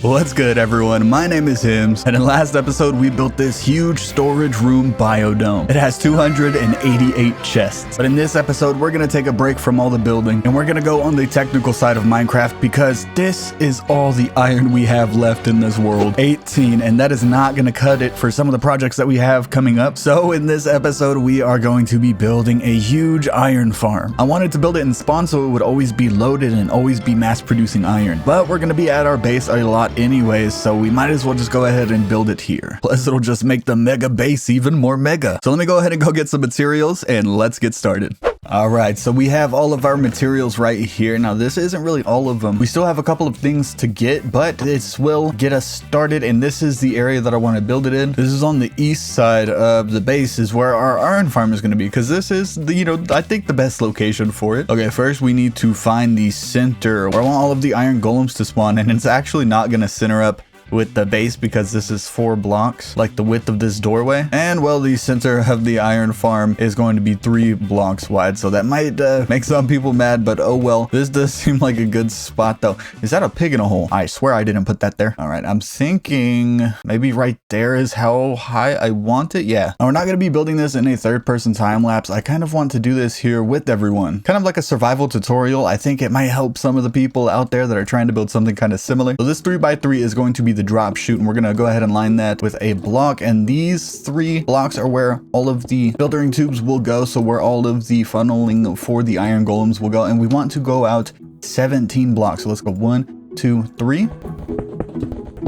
What's good, everyone? My name is Hims, and in last episode we built this huge storage room biodome. It has 288 chests. But in this episode we're gonna take a break from all the building and we're gonna go on the technical side of Minecraft because this is all the iron we have left in this world. 18, and that is not gonna cut it for some of the projects that we have coming up. So in this episode we are going to be building a huge iron farm. I wanted to build it in spawn so it would always be loaded and always be mass producing iron. But we're gonna be at our base a lot anyways, so we might as well just go ahead and build it here. Plus it'll just make the mega base even more mega. So let me go ahead and go get some materials and let's get started. Alright, so we have all of our materials right here. Now this isn't really all of them. We still have a couple of things to get, but this will get us started, and this is the area that I want to build it in. This is on the east side of the base is where our iron farm is going to be, because this is the, I think the best location for it. Okay, first we need to find the center where I want all of the iron golems to spawn, and it's actually not going to center up with the base because this is 4 blocks, like the width of this doorway. And well, the center of the iron farm is going to be 3 blocks wide, so that might make some people mad, but oh well. This does seem like a good spot though. Is that a pig in a hole? I swear I didn't put that there. All right, I'm thinking maybe right there is how high I want it. Yeah. Now, we're not going to be building this in a third-person time lapse. I kind of want to do this here with everyone, kind of like a survival tutorial. I think it might help some of the people out there that are trying to build something kind of similar. So this 3x3 is going to be the drop chute, and we're gonna go ahead and line that with a block, and these 3 blocks are where all of the filtering tubes will go, so where all of the funneling for the iron golems will go, and we want to go out 17 blocks. So let's go 1, 2, 3,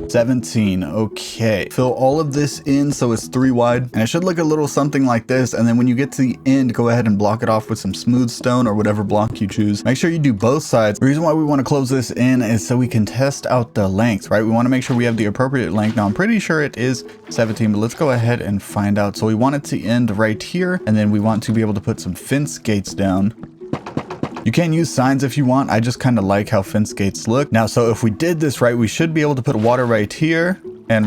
17. Okay, fill all of this in so it's 3 wide, and it should look a little something like this. And then when you get to the end, go ahead and block it off with some smooth stone or whatever block you choose. Make sure you do both sides. The reason why we want to close this in is so we can test out the length, right? We want to make sure we have the appropriate length. Now I'm pretty sure it is 17, but let's go ahead and find out. So we want it to end right here, and then we want to be able to put some fence gates down. You can use signs if you want. I just kind of like how fence gates look. Now, so if we did this right, we should be able to put water right here, and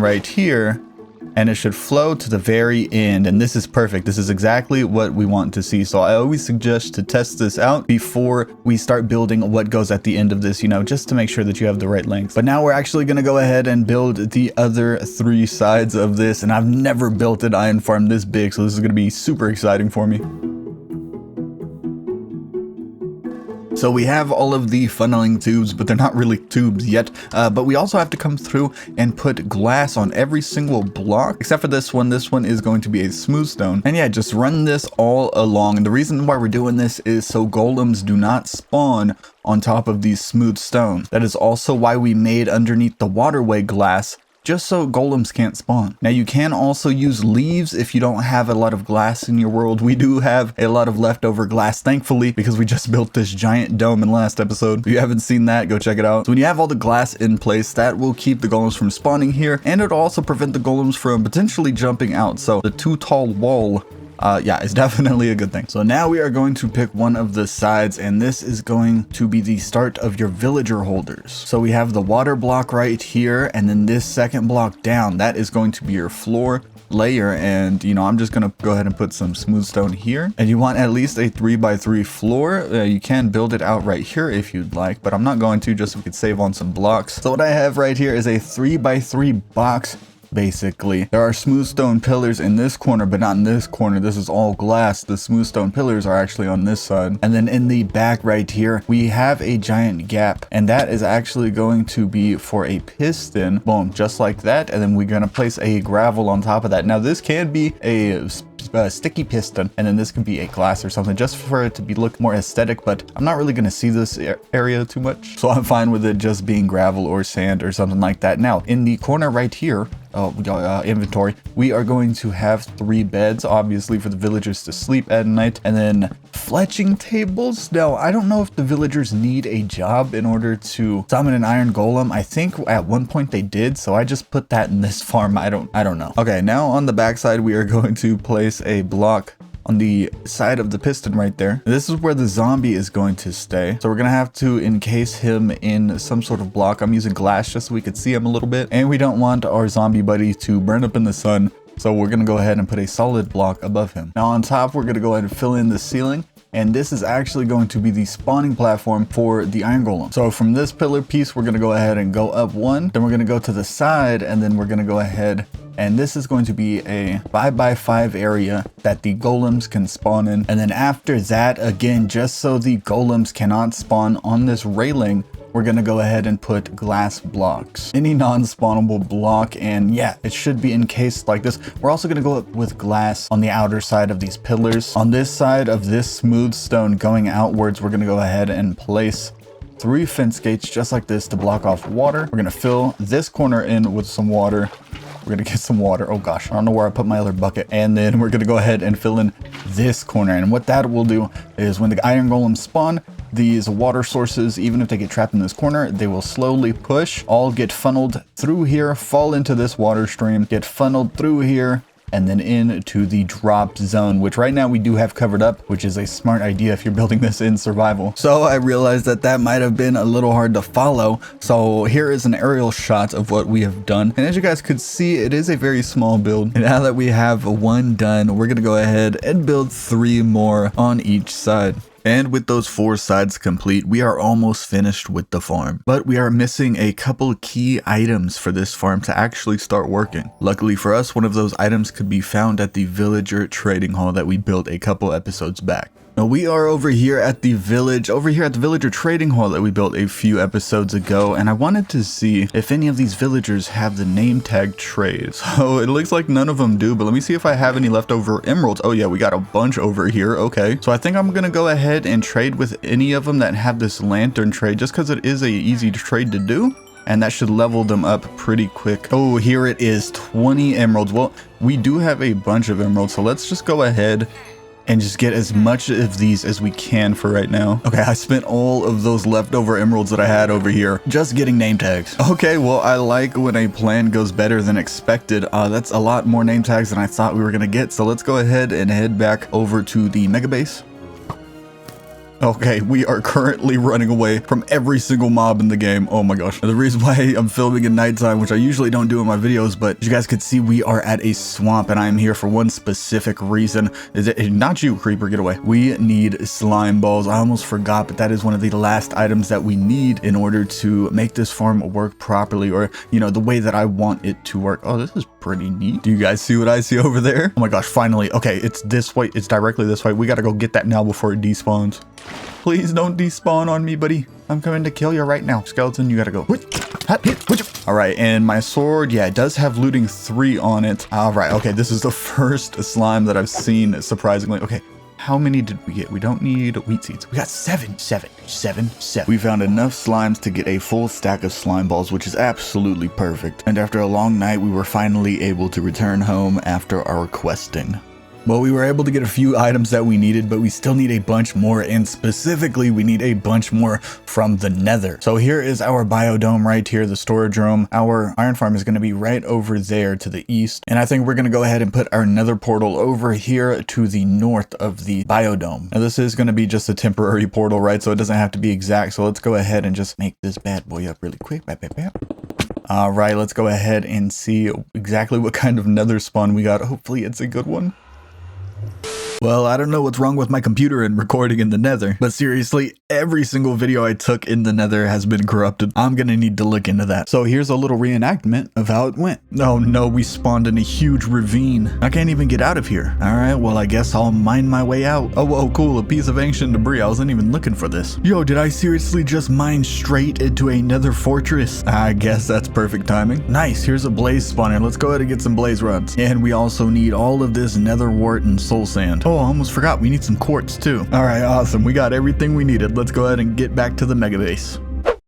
it should flow to the very end. And this is perfect. This is exactly what we want to see. So I always suggest to test this out before we start building what goes at the end of this, just to make sure that you have the right length. But now we're actually going to go ahead and build the other 3 sides of this. And I've never built an iron farm this big, so this is going to be super exciting for me. So we have all of the funneling tubes, but they're not really tubes yet. But we also have to come through and put glass on every single block, except for this one. This one is going to be a smooth stone. And yeah, just run this all along. And the reason why we're doing this is so golems do not spawn on top of these smooth stones. That is also why we made underneath the waterway glass, just so golems can't spawn. Now you can also use leaves if you don't have a lot of glass in your world. We do have a lot of leftover glass, thankfully, because we just built this giant dome in last episode. If you haven't seen that, go check it out. So when you have all the glass in place, that will keep the golems from spawning here, and it'll also prevent the golems from potentially jumping out. So the too tall wall, yeah, it's definitely a good thing. So now we are going to pick one of the sides, and this is going to be the start of your villager holders. So we have the water block right here, and then this second block down, that is going to be your floor layer. And I'm just gonna go ahead and put some smooth stone here, and you want at least a 3x3 floor. You can build it out right here if you'd like, but I'm not going to, just so we could save on some blocks. So what I have right here is a 3x3 box. Basically, there are smooth stone pillars in this corner, but not in this corner. This is all glass. The smooth stone pillars are actually on this side. And then in the back right here, we have a giant gap, and that is actually going to be for a piston. Boom, just like that. And then we're going to place a gravel on top of that. Now this can be a sticky piston, and then this could be a glass or something, just for it to look more aesthetic, but I'm not really going to see this area too much, so I'm fine with it just being gravel or sand or something like that. Now in the corner right here, inventory, we are going to have 3 beds, obviously, for the villagers to sleep at night, and then fletching tables. Now I don't know if the villagers need a job in order to summon an iron golem. I think at one point they did, so I just put that in this farm. I don't know. Okay, now on the back side we are going to place a block on the side of the piston right there. This is where the zombie is going to stay. So we're gonna have to encase him in some sort of block. I'm using glass just so we could see him a little bit, and we don't want our zombie buddy to burn up in the sun. So we're gonna go ahead and put a solid block above him. Now on top, we're gonna go ahead and fill in the ceiling. and this is actually going to be the spawning platform for the iron golem. So from this pillar piece, we're going to go ahead and go up one, then we're going to go to the side, and then we're going to go ahead, and this is going to be a 5x5 area that the golems can spawn in. And then after that, again, just so the golems cannot spawn on this railing, we're going to go ahead and put glass blocks, any non-spawnable block. And yeah, it should be encased like this. We're also going to go up with glass on the outer side of these pillars. On this side of this smooth stone going outwards, we're going to go ahead and place 3 fence gates just like this to block off water. We're going to fill this corner in with some water. We're going to get some water. Oh gosh, I don't know where I put my other bucket. And then we're going to go ahead and fill in this corner. And what that will do is when the iron golems spawn, these water sources, even if they get trapped in this corner, they will slowly push, all get funneled through here, fall into this water stream, get funneled through here, and then into the drop zone, which right now we do have covered up, which is a smart idea if you're building this in survival. So I realized that that might have been a little hard to follow. So here is an aerial shot of what we have done. And as you guys could see, it is a very small build. And now that we have one done, we're gonna go ahead and build 3 more on each side. And with those 4 sides complete, we are almost finished with the farm. But we are missing a couple key items for this farm to actually start working. Luckily for us, one of those items could be found at the villager trading hall that we built a couple episodes back. Now we are over here at the villager trading hall that we built a few episodes ago, and I wanted to see if any of these villagers have the name tag trade. So it looks like none of them do, but let me see if I have any leftover emeralds. Oh yeah, we got a bunch over here. Okay, so I think I'm gonna go ahead and trade with any of them that have this lantern trade, just because it is a easy trade to do. And that should level them up pretty quick. Oh, here it is, 20 emeralds. Well, we do have a bunch of emeralds, so let's just go ahead and just get as much of these as we can for right now. Okay, I spent all of those leftover emeralds that I had over here just getting name tags. Okay, well, I like when a plan goes better than expected. That's a lot more name tags than I thought we were gonna get. So let's go ahead and head back over to the mega base. Okay, we are currently running away from every single mob in the game. Oh my gosh. The reason why I'm filming in nighttime, which I usually don't do in my videos, but as you guys could see, we are at a swamp and I'm here for one specific reason. Is it not you, creeper, get away. We need slime balls. I almost forgot, but that is one of the last items that we need in order to make this farm work properly, or, you know, the way that I want it to work. Oh, this is pretty neat. Do you guys see what I see over there? Oh my gosh, finally. Okay, it's this way. It's directly this way. We gotta go get that now before it despawns. Please don't despawn on me, buddy. I'm coming to kill you right now. Skeleton, you gotta go. All right, and my sword, yeah, it does have looting 3 on it. All right, okay, this is the first slime that I've seen, surprisingly. Okay, how many did we get? We don't need wheat seeds. We got 7. We found enough slimes to get a full stack of slime balls, which is absolutely perfect. And after a long night, we were finally able to return home after our questing. Well, we were able to get a few items that we needed, but we still need a bunch more, and specifically we need a bunch more from the Nether. So here is our biodome right here, the storage room. Our iron farm is going to be right over there to the east, and I think we're going to go ahead and put our Nether portal over here to the north of the biodome. Now this is going to be just a temporary portal, right? So it doesn't have to be exact. So let's go ahead and just make this bad boy up really quick. All right, let's go ahead and see exactly what kind of Nether spawn we got. Hopefully it's a good one. Well, I don't know what's wrong with my computer and recording in the Nether, but seriously, every single video I took in the Nether has been corrupted. I'm gonna need to look into that. So here's a little reenactment of how it went. Oh no, we spawned in a huge ravine. I can't even get out of here. All right, well, I guess I'll mine my way out. Oh, whoa, cool, a piece of ancient debris. I wasn't even looking for this. Yo, did I seriously just mine straight into a Nether fortress? I guess that's perfect timing. Nice, here's a blaze spawner. Let's go ahead and get some blaze rods. And we also need all of this nether wart and soul sand. Oh, I almost forgot, we need some quartz too. All right, awesome. We got everything we needed. Let's go ahead and get back to the mega base.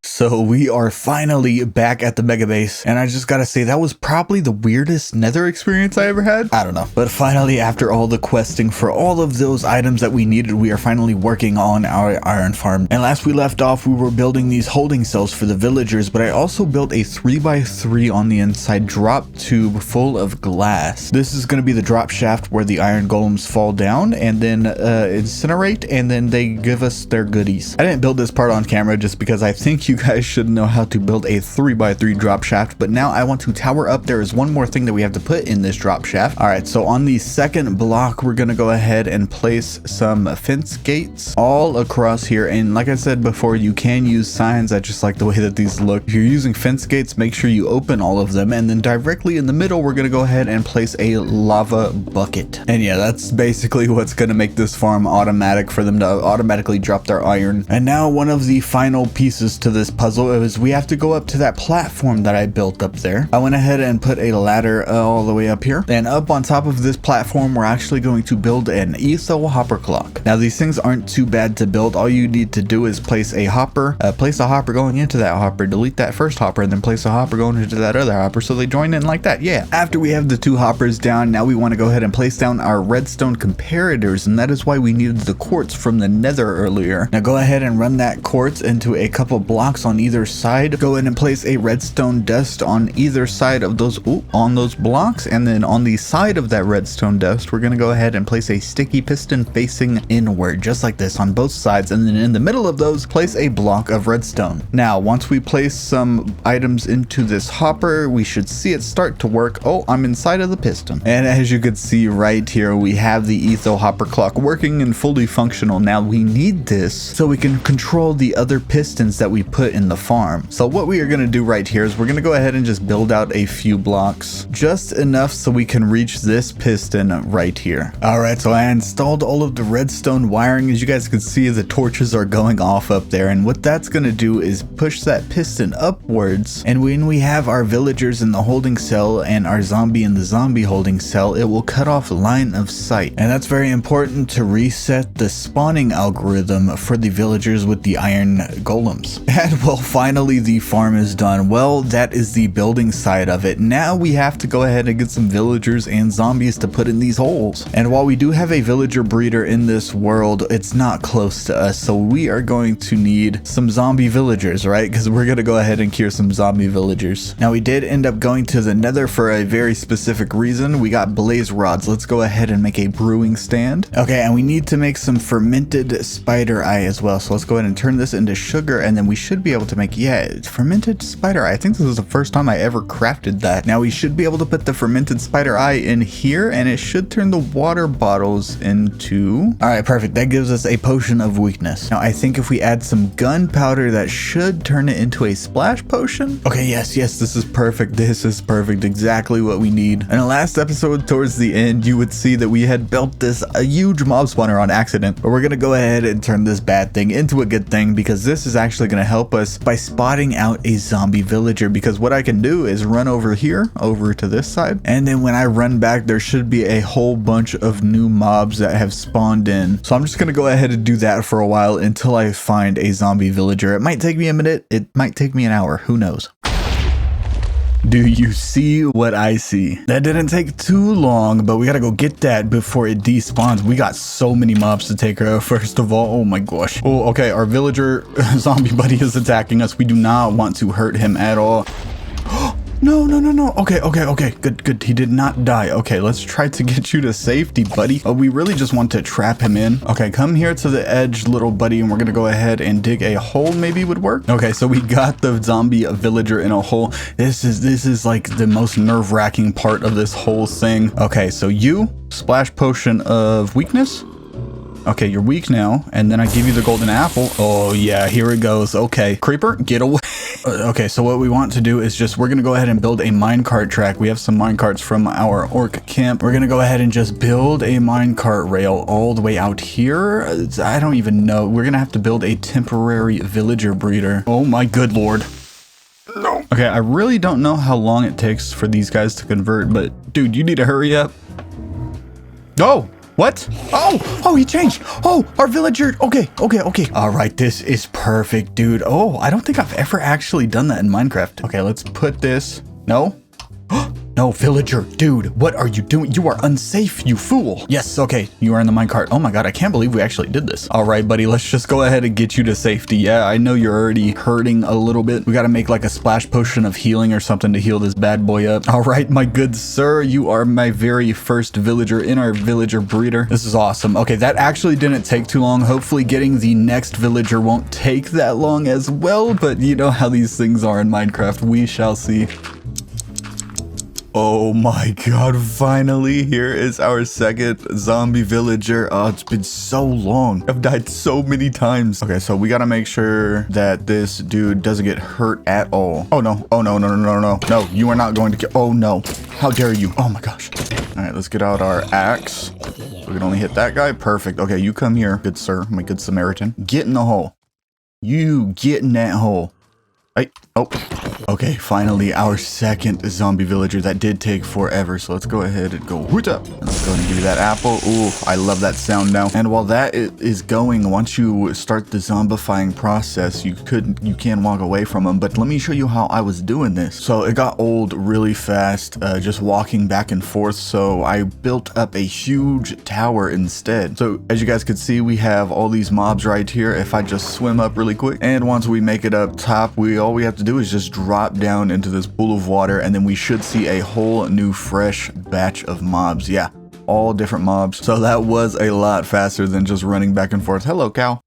So we are finally back at the mega base, and I just gotta say that was probably the weirdest Nether experience I ever had. I don't know, but finally, after all the questing for all of those items that we needed, we are finally working on our iron farm. And last we left off, we were building these holding cells for the villagers, but I also built a 3x3 on the inside drop tube full of glass. This is gonna be the drop shaft where the iron golems fall down and then incinerate, and then they give us their goodies. I didn't build this part on camera just because I think you guys should know how to build a 3x3 drop shaft, but now I want to tower up. There is one more thing that we have to put in this drop shaft. All right, so on the second block, we're gonna go ahead and place some fence gates all across here. And like I said before, you can use signs. I just like the way that these look. If you're using fence gates, make sure you open all of them, and then directly in the middle, we're gonna go ahead and place a lava bucket. And yeah, that's basically what's gonna make this farm automatic for them to automatically drop their iron. And now one of the final pieces to this puzzle is we have to go up to that platform that I built up there. I went ahead and put a ladder all the way up here, and up on top of this platform, we're actually going to build an etho hopper clock. Now these things aren't too bad to build. All you need to do is place a hopper going into that hopper, delete that first hopper, and then place a hopper going into that other hopper so they join in like that. Yeah. After we have the two hoppers down, now we want to go ahead and place down our redstone comparators, and that is why we needed the quartz from the nether earlier. Now go ahead and run that quartz into a couple blocks on either side. Go ahead and place a redstone dust on either side of those on those blocks, and then on the side of that redstone dust, we're going to go ahead and place a sticky piston facing inward, just like this on both sides, and then in the middle of those, place a block of redstone. Now once we place some items into this hopper, we should see it start to work. Oh, I'm inside of the piston, and as you can see right here, we have the etho hopper clock working and fully functional. Now we need this so we can control the other pistons that we put in the farm. So what we are going to do right here is we're going to go ahead and just build out a few blocks, just enough so we can reach this piston right here. All right, so I installed all of the redstone wiring. As you guys can see, the torches are going off up there, and what that's going to do is push that piston upwards, and when we have our villagers in the holding cell and our zombie in the zombie holding cell, it will cut off line of sight. And that's very important to reset the spawning algorithm for the villagers with the iron golems. And well, finally the farm is done. Well, that is the building side of it. Now we have to go ahead and get some villagers and zombies to put in these holes. And while we do have a villager breeder in this world, it's not close to us, so we are going to need some zombie villagers, right? Because we're going to go ahead and cure some zombie villagers. Now we did end up going to the nether for a very specific reason. We got blaze rods. Let's go ahead and make a brewing stand. Okay, and we need to make some fermented spider eye as well. So let's go ahead and turn this into sugar, and then we should be able to make, yeah, fermented spider eye. I think this is the first time I ever crafted that. Now we should be able to put the fermented spider eye in here, and it should turn the water bottles into, all right, perfect. That gives us a potion of weakness. Now I think if we add some gunpowder, that should turn it into a splash potion. Okay, yes, this is perfect. This is perfect. Exactly what we need. In the last episode, towards the end, you would see that we had built a huge mob spawner on accident, but we're gonna go ahead and turn this bad thing into a good thing, because this is actually gonna help us by spotting out a zombie villager. Because what I can do is run over here, over to this side, and then when I run back, there should be a whole bunch of new mobs that have spawned in. So I'm just gonna go ahead and do that for a while until I find a zombie villager. It might take me a minute, it might take me an hour, who knows. Do you see what I see? That didn't take too long, but we gotta go get that before it despawns. We got so many mobs to take care of. First of all, oh my gosh. Oh, okay, our villager zombie buddy is attacking us. We do not want to hurt him at all. No. Okay, good. He did not die. Okay, let's try to get you to safety, buddy. Oh, we really just want to trap him in. Okay, come here to the edge, little buddy, and we're gonna go ahead and dig a hole. Maybe would work. Okay, so we got the zombie villager in a hole. This is like the most nerve-wracking part of this whole thing. Okay, so you splash potion of weakness. Okay, you're weak now, and then I give you the golden apple. Oh yeah, here it goes. Okay, creeper, get away. Okay, so what we want to do is we're gonna go ahead and build a minecart track. We have some minecarts from our orc camp. We're gonna go ahead and just build a minecart rail all the way out here. I don't even know. We're gonna have to build a temporary villager breeder. Oh my good lord. No. Okay, I really don't know how long it takes for these guys to convert, but dude, you need to hurry up. Oh! What? Oh, he changed. Oh, our villager. Okay. All right, this is perfect, dude. Oh, I don't think I've ever actually done that in Minecraft. Okay, let's put this. No. No, villager, dude, what are you doing? You are unsafe, you fool. Yes, okay, you are in the minecart. Oh my god, I can't believe we actually did this. All right, buddy, let's just go ahead and get you to safety. Yeah, I know you're already hurting a little bit. We got to make like a splash potion of healing or something to heal this bad boy up. All right, my good sir, you are my very first villager in our villager breeder. This is awesome. Okay, that actually didn't take too long. Hopefully getting the next villager won't take that long as well, but you know how these things are in Minecraft. We shall see. Oh my god, finally, here is our second zombie villager. Oh, it's been so long. I've died so many times. Okay, so we gotta make sure that this dude doesn't get hurt at all. Oh no, oh no, no, no, no, no. No, you are not going to kill. Oh no, how dare you? Oh my gosh. All right, let's get out our axe. We can only hit that guy. Perfect. Okay, you come here, good sir, my good Samaritan. Get in the hole. You get in that hole. Hey, oh, okay, finally our second zombie villager. That did take forever, so let's go ahead and go hoot up. And let's go ahead and give you that apple. Ooh, I love that sound now. And while that is going, once you start the zombifying process, you can walk away from them, but let me show you how I was doing this. So it got old really fast, just walking back and forth, so I built up a huge tower instead. So as you guys can see, we have all these mobs right here. If I just swim up really quick, and once we make it up top, all we have to do is just drop down into this pool of water, and then we should see a whole new fresh batch of mobs. Yeah, all different mobs. So that was a lot faster than just running back and forth. Hello, cow.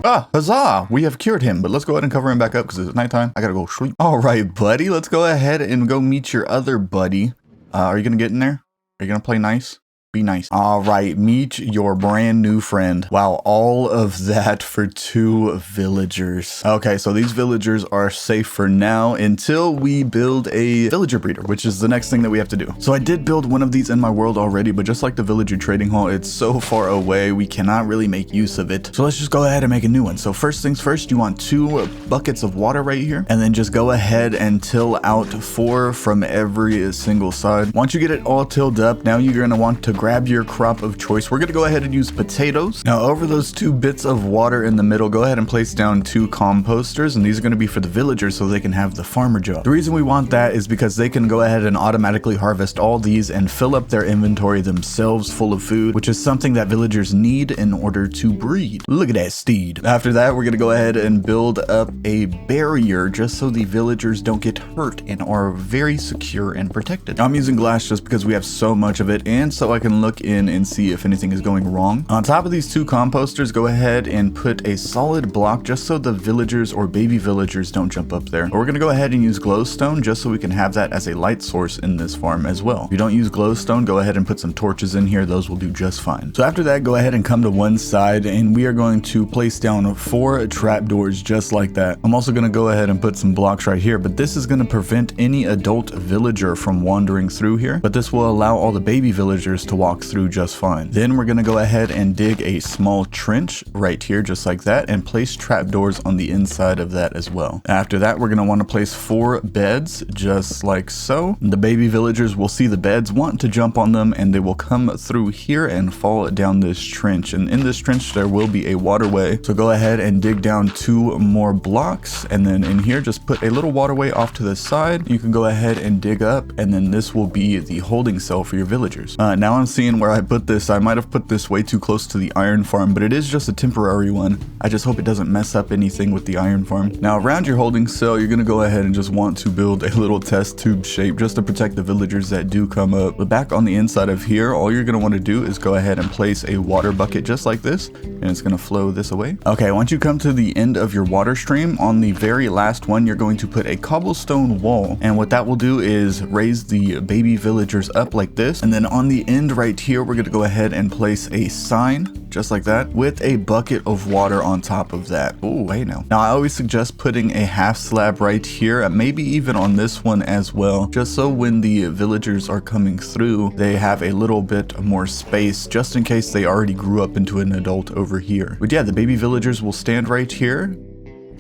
Ah, huzzah! We have cured him, but let's go ahead and cover him back up because it's nighttime. I gotta go sleep. All right, buddy, let's go ahead and go meet your other buddy. Are you gonna get in there? Are you gonna play nice? Be nice. All right, meet your brand new friend. Wow, all of that for 2 villagers. Okay, so these villagers are safe for now until we build a villager breeder, which is the next thing that we have to do. So I did build one of these in my world already, but just like the villager trading hall, it's so far away, we cannot really make use of it. So let's just go ahead and make a new one. So first things first, you want 2 buckets of water right here, and then just go ahead and till out 4 from every single side. Once you get it all tilled up, now you're gonna want to grab your crop of choice. We're gonna go ahead and use potatoes. Now over those 2 bits of water in the middle, go ahead and place down 2 composters, and these are gonna be for the villagers so they can have the farmer job. The reason we want that is because they can go ahead and automatically harvest all these and fill up their inventory themselves full of food, which is something that villagers need in order to breed. Look at that steed. After that, we're gonna go ahead and build up a barrier just so the villagers don't get hurt and are very secure and protected. I'm using glass just because we have so much of it, and so I can look in and see if anything is going wrong. On top of these 2 composters, go ahead and put a solid block just so the villagers or baby villagers don't jump up there. We're gonna go ahead and use glowstone just so we can have that as a light source in this farm as well. If you don't use glowstone, go ahead and put some torches in here. Those will do just fine. So after that, go ahead and come to one side, and we are going to place down 4 trapdoors just like that. I'm also gonna go ahead and put some blocks right here, but this is gonna prevent any adult villager from wandering through here, but this will allow all the baby villagers to walk through just fine. Then we're gonna go ahead and dig a small trench right here just like that, and place trapdoors on the inside of that as well. After that, we're gonna want to place 4 beds just like so. The baby villagers will see the beds, want to jump on them, and they will come through here and fall down this trench. And in this trench there will be a waterway, so go ahead and dig down 2 more blocks, and then in here just put a little waterway off to the side. You can go ahead and dig up, and then this will be the holding cell for your villagers. Now I'm seeing where I put this. I might have put this way too close to the iron farm, but it is just a temporary one. I just hope it doesn't mess up anything with the iron farm. Now around your holding cell, you're gonna go ahead and just want to build a little test tube shape just to protect the villagers that do come up. But back on the inside of here, all you're gonna want to do is go ahead and place a water bucket just like this, and it's gonna flow this away. Okay, once you come to the end of your water stream, on the very last one, you're going to put a cobblestone wall, and what that will do is raise the baby villagers up like this, and then on the end right here, we're gonna go ahead and place a sign just like that with a bucket of water on top of that. Oh, hey now. Now I always suggest putting a half slab right here, maybe even on this one as well, just so when the villagers are coming through, they have a little bit more space just in case they already grew up into an adult over here. But yeah, the baby villagers will stand right here.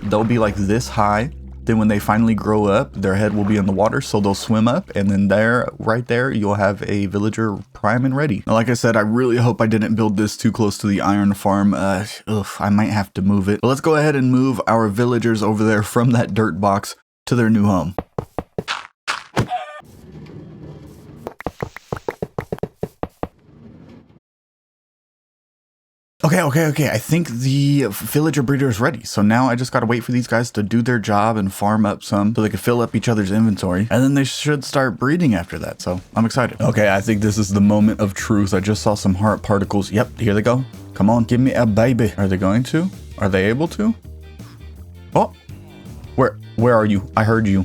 They'll be like this high. Then when they finally grow up, their head will be in the water, so they'll swim up, and then there, right there, you'll have a villager prime and ready. Now, like I said, I really hope I didn't build this too close to the iron farm. I might have to move it. But let's go ahead and move our villagers over there from that dirt box to their new home. Okay. I think the villager breeder is ready. So now I just got to wait for these guys to do their job and farm up some so they can fill up each other's inventory. And then they should start breeding after that. So I'm excited. Okay, I think this is the moment of truth. I just saw some heart particles. Yep, here they go. Come on, give me a baby. Are they going to? Are they able to? Oh, where are you? I heard you.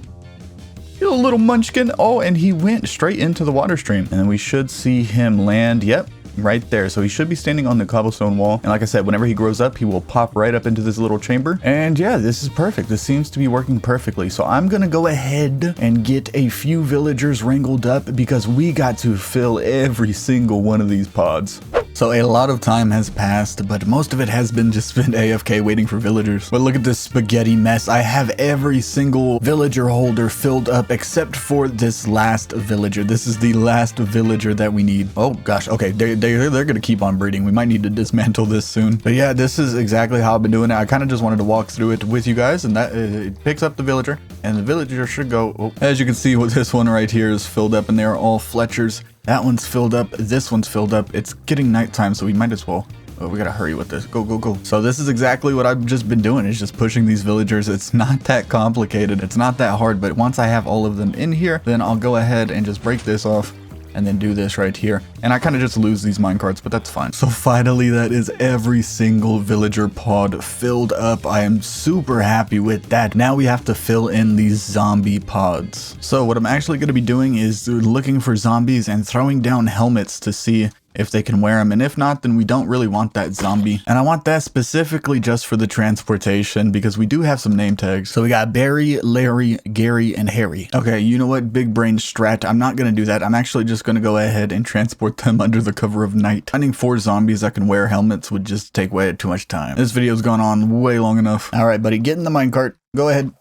You little munchkin. Oh, and he went straight into the water stream. And we should see him land. Yep. Right there. So he should be standing on the cobblestone wall. And like I said, whenever he grows up, he will pop right up into this little chamber. And yeah, this is perfect. This seems to be working perfectly. So I'm going to go ahead and get a few villagers wrangled up because we got to fill every single one of these pods. So a lot of time has passed, but most of it has been just spent AFK waiting for villagers. But look at this spaghetti mess. I have every single villager holder filled up except for this last villager. This is the last villager that we need. Oh gosh. Okay. They're going to keep on breeding. We might need to dismantle this soon. But yeah, this is exactly how I've been doing it. I kind of just wanted to walk through it with you guys, and that it picks up the villager, and the villager should go. Oh. As you can see, with this one right here is filled up, and they're all Fletchers. That one's filled up. This one's filled up. It's getting nighttime, so we might as well. Oh, we gotta hurry with this. Go. So this is exactly what I've just been doing, is just pushing these villagers. It's not that complicated. It's not that hard, but once I have all of them in here, then I'll go ahead and just break this off and then do this right here. And I kind of just lose these minecarts, but that's fine. So finally, that is every single villager pod filled up. I am super happy with that. Now we have to fill in these zombie pods. So what I'm actually going to be doing is looking for zombies and throwing down helmets to see if they can wear them, and if not, then we don't really want that zombie. And I want that specifically just for the transportation, because we do have some name tags. So we got Barry, Larry, Gary, and Harry. Okay, you know what, big brain strat, I'm not gonna do that. I'm actually just gonna go ahead and transport them under the cover of night. Finding 4 zombies that can wear helmets would just take way too much time. This video's gone on way long enough. All right, buddy, get in the minecart. Go ahead,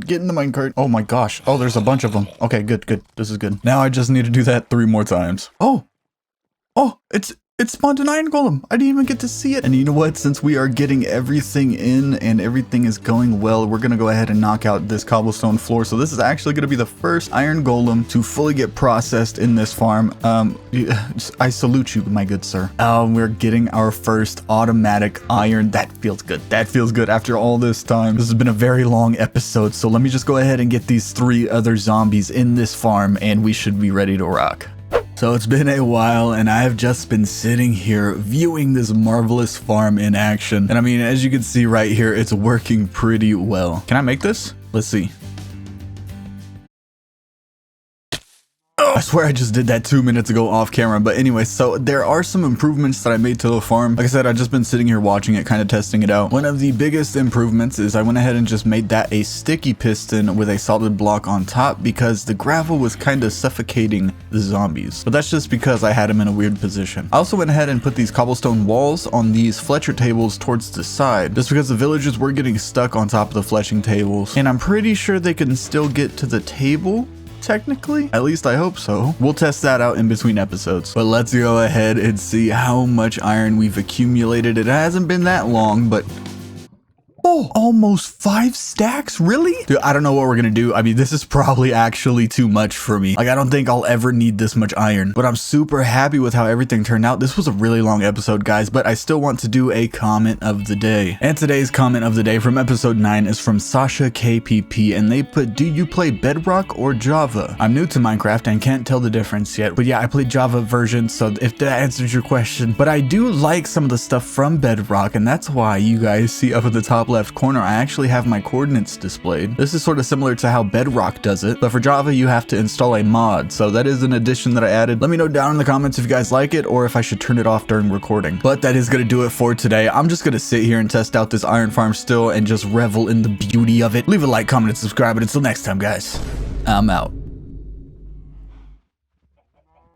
get in the minecart. Oh my gosh. Oh, there's a bunch of them. Okay, good. This is good. Now I just need to do that 3 more times. Oh, it's spawned an iron golem. I didn't even get to see it. And you know what? Since we are getting everything in and everything is going well, we're going to go ahead and knock out this cobblestone floor. So this is actually going to be the first iron golem to fully get processed in this farm. I salute you, my good sir. We're getting our first automatic iron. That feels good. That feels good after all this time. This has been a very long episode. So let me just go ahead and get these 3 other zombies in this farm and we should be ready to rock. So it's been a while and I have just been sitting here viewing this marvelous farm in action. And I mean, as you can see right here, it's working pretty well. Can I make this? Let's see. I swear I just did that 2 minutes ago off camera, but anyway, so there are some improvements that I made to the farm. Like I said, I've just been sitting here watching it, kind of testing it out. One of the biggest improvements is I went ahead and just made that a sticky piston with a solid block on top because the gravel was kind of suffocating the zombies. But that's just because I had them in a weird position. I also went ahead and put these cobblestone walls on these Fletcher tables towards the side, just because the villagers were getting stuck on top of the fletching tables. And I'm pretty sure they can still get to the table. Technically, at least I hope so. We'll test that out in between episodes. But let's go ahead and see how much iron we've accumulated. It hasn't been that long, but oh, almost 5 stacks? Really? Dude, I don't know what we're gonna do. I mean, this is probably actually too much for me. Like, I don't think I'll ever need this much iron, but I'm super happy with how everything turned out. This was a really long episode, guys, but I still want to do a comment of the day. And today's comment of the day from episode 9 is from Sasha KPP, and they put, do you play Bedrock or Java? I'm new to Minecraft and can't tell the difference yet, but yeah, I played Java version, so if that answers your question. But I do like some of the stuff from Bedrock, and that's why you guys see up at the top left corner, I actually have my coordinates displayed. This is sort of similar to how Bedrock does it, but for Java you have to install a mod, so that is an addition that I added. Let me know down in the comments if you guys like it or if I should turn it off during recording. But that is gonna do it for today. I'm just gonna sit here and test out this iron farm still and just revel in the beauty of it. Leave a like, comment, and subscribe, and until next time, guys, I'm out.